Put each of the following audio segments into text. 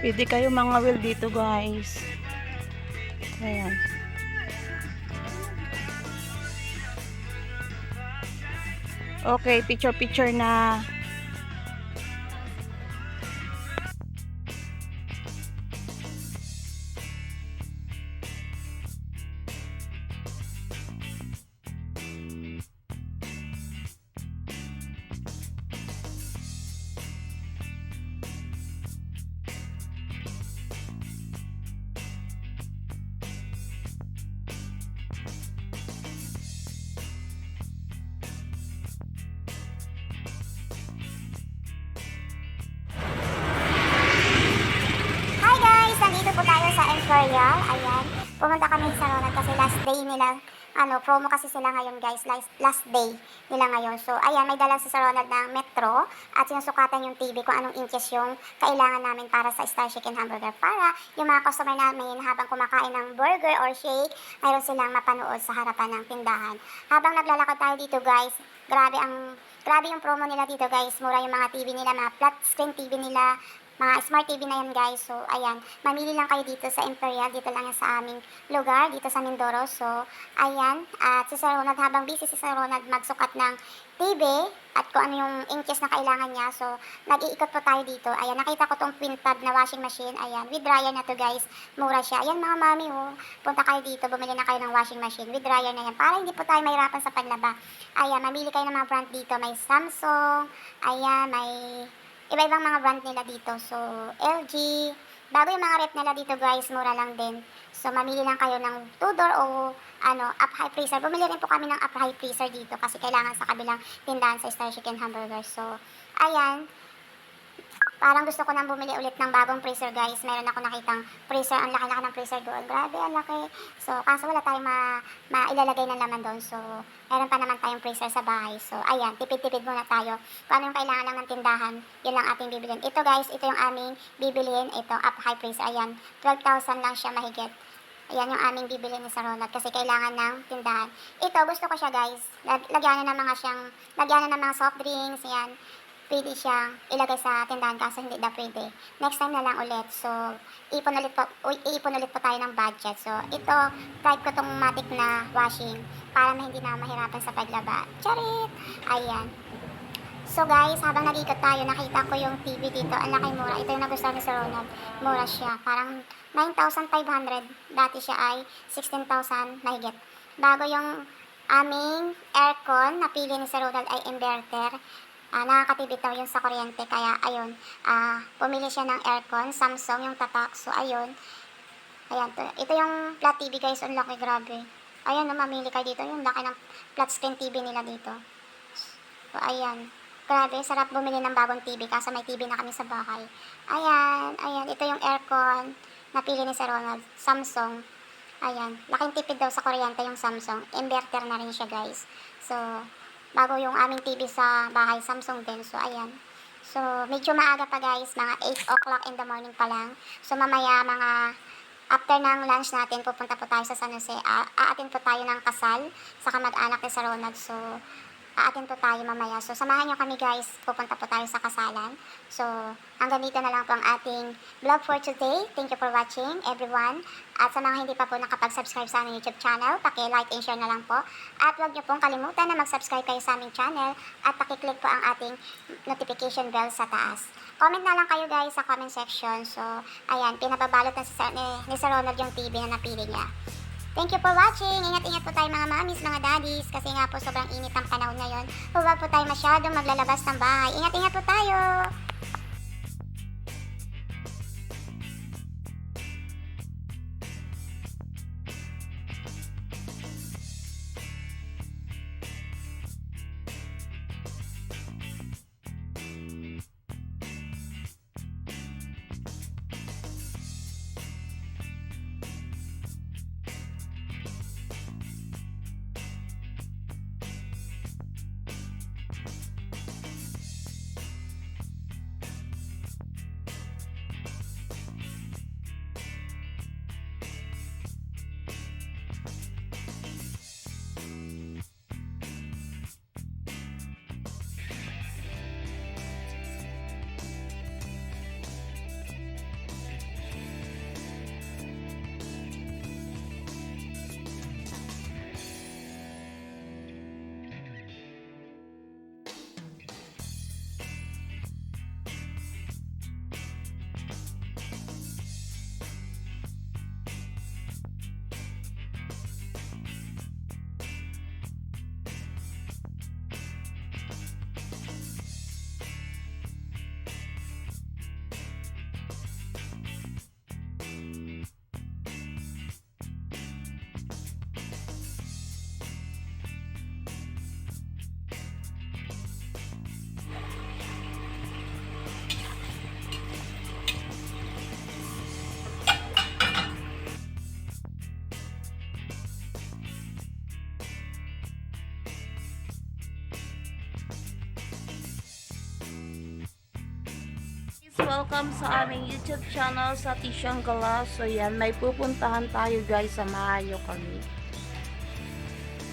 Pwede kayo mga will dito guys. Ayan. Okay, picture na. Hi guys! Nandito po tayo sa Imperial. Ayan. Pumunta kami sa Ronald kasi last day nila. Promo kasi sila ngayon guys. Last day nila ngayon. So, ayan, may dala si Sir Ronald ng Metro at sinusukatan yung TV kung anong inches yung kailangan namin para sa Star Chicken Hamburger para yung mga customer namin habang kumakain ng burger or shake, mayroon silang mapanood sa harapan ng tindahan. Habang naglalakad tayo dito guys, grabe yung promo nila dito guys. Mura yung mga TV nila, mga flat screen TV nila, mga smart TV na yan guys. So ayan, mamili lang kayo dito sa Imperial, dito lang yan sa aming lugar, dito sa Mindoro. So ayan, at si Sir Ronald, habang busy si Sir Ronald magsukat ng TV at kung ano yung inches na kailangan niya. So nag-iikot po tayo dito. Ayan, nakita ko tong twin tab na washing machine. Ayan, with dryer na to guys, mura siya. Ayan mga mami, oh, punta kayo dito, bumili na kayo ng washing machine with dryer na yan para hindi po tayo mahirapan sa paglaba. Ayan, mamili kayo ng mga brand dito. May Samsung, ayan, may iba-ibang mga brand nila dito. So, LG. Bago yung mga rep nila dito guys, mura lang din. So, mamili lang kayo ng 2-door o up high freezer. Bumili rin po kami ng up high freezer dito kasi kailangan sa kabilang tindahan sa Star Chicken Hamburger. So, ayan. Parang gusto ko nang bumili ulit ng bagong freezer guys. Meron ako nakitang freezer, ang laki-laki ng freezer doon. Grabe, ang laki. So, kaso wala tayong mailalagay ng laman doon. So, meron pa naman tayong freezer sa bahay. So, ayan, tipid-tipid muna tayo. Kung ano yung kailangan lang ng tindahan, yun lang ating bibilin. Ito guys, ito yung aming bibilin. Ito, up high freezer. Ayan, 12,000 lang siya mahigit. Ayan yung aming bibilin ni Sir Ronald kasi kailangan ng tindahan. Ito, gusto ko siya guys. Lagyan na ng mga soft drinks, yan. Pwede siyang ilagay sa tindahan kaso hindi na pwede. Next time na lang ulit. So, iipon ulit po tayo ng budget. So, ito, type ko tong matic na washing para na hindi na mahirapan sa paglaba. Charit! Ayan. So guys, habang nag-ikot tayo, nakita ko yung TV dito. Ang laki mura. Ito yung nagustuhan ni Sir Ronald. Mura siya. Parang 9,500. Dati siya ay 16,000 mahigit. Bago yung aming aircon, napili ni Sir Ronald ay inverter. Nakakatibid daw yun sa kuryente. Kaya, ayun, pumili siya ng aircon, Samsung yung tatak. So, ayun. Ayan, ito yung flat TV guys. Ang laki, grabe. Ayan, mamili kayo dito. Yung laki ng flat screen TV nila dito. So, ayan. Grabe, sarap bumili ng bagong TV kasi may TV na kami sa bahay. Ayan, ayan. Ito yung aircon. Napili ni Sir Ronald. Samsung. Ayan. Laking tipid daw sa kuryente yung Samsung. Inverter na rin siya guys. So, bago yung aming TV sa bahay, Samsung din. So, ayan. So, medyo maaga pa guys. Mga 8 o'clock in the morning pa lang. So, mamaya mga after ng lunch natin, pupunta po tayo sa San Jose. Aatin po tayo ng kasal sa kamag-anak ni Sir Ronald. So, aatin po tayo mamaya. So, samahan nyo kami guys. Pupunta po tayo sa kasalan. So, hanggang dito na lang po ang ating vlog for today. Thank you for watching everyone. At sa mga hindi pa po nakapag-subscribe sa aming YouTube channel, paki-like and share na lang po. At huwag nyo pong kalimutan na mag-subscribe kayo sa aming channel at paki-click po ang ating notification bell sa taas. Comment na lang kayo guys sa comment section. So, ayan, pinababalot na ni Sir Ronald yung TV na napili niya. Thank you for watching. Ingat-ingat po tayo mga mamis, mga daddies. Kasi nga po sobrang init ang panahon ngayon. Huwag po tayo masyadong maglalabas ng bahay. Ingat-ingat po tayo. Welcome sa aming YouTube channel sa Tisyang Galas. So yan, may pupuntahan tayo guys, samahan nyo kami.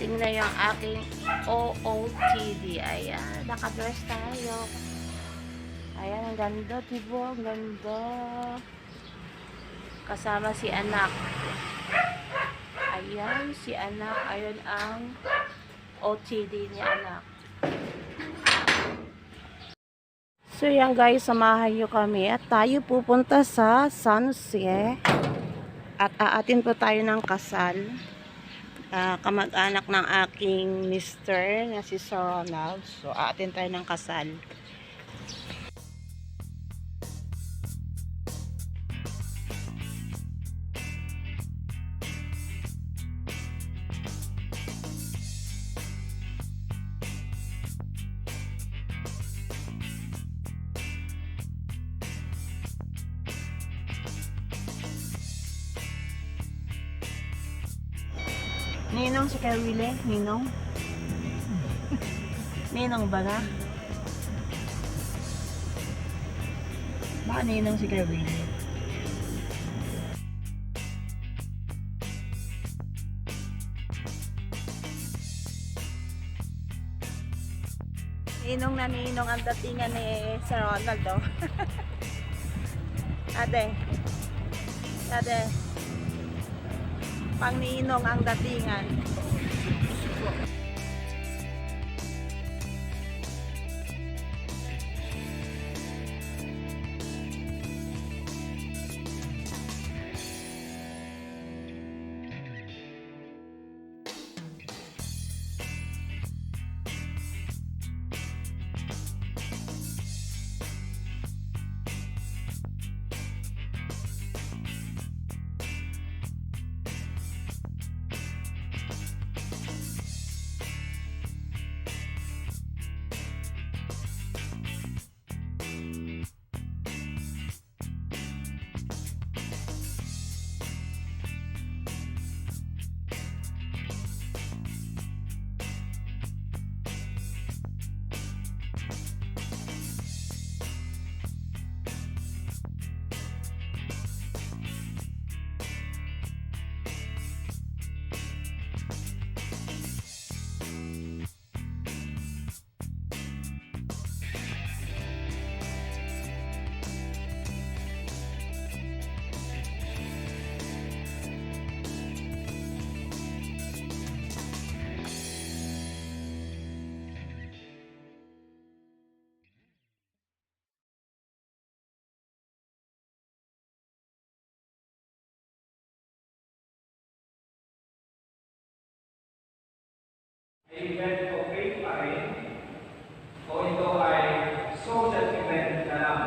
Tingnan yung aking OOTD. Ayan, nakadress tayo. Ayan, ang ganda, diba? Ang ganda. Kasama si anak. Ayan, si anak. Ayun ang OTD ni anak. So yan guys, samahan nyo kami at tayo pupunta sa San Jose at aatin po tayo ng kasal. Kamag-anak ng aking mister na si Sir Ronald. So aatin tayo ng kasal. Ninong si Kerwile? Ninong? Ninong ba na? Baka ninong si Kerwile? Ninong na ninong ang datingan ni Sir Ronald, oh. Ate. Ate. Pang ninong ang datingan. Event o faith pa rin o ito ay social event na lang?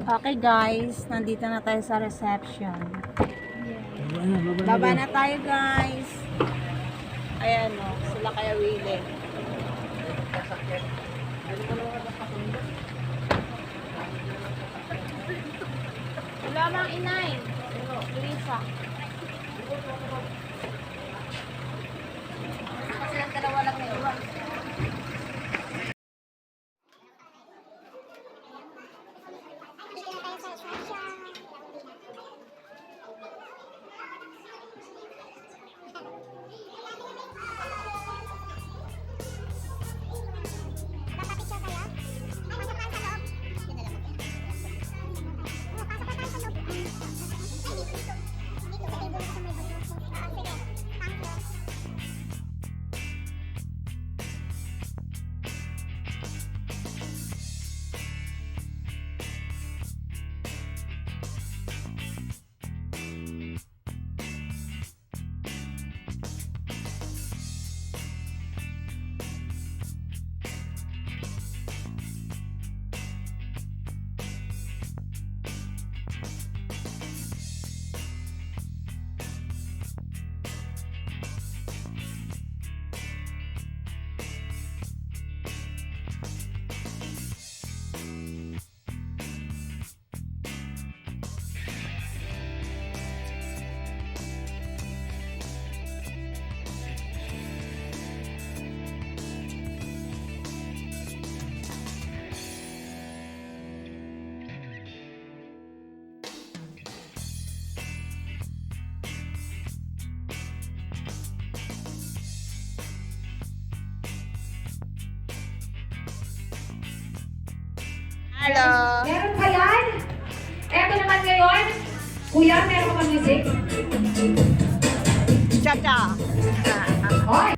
Okay guys, nandito na tayo sa reception. Baba na tayo guys. Ayan o, sila kaya Willie. Wala mang inay. Luisa. Hello. Meron pa yan? Eto naman ngayon. Kuya, meron ka bang music? Cha-cha. Hoy!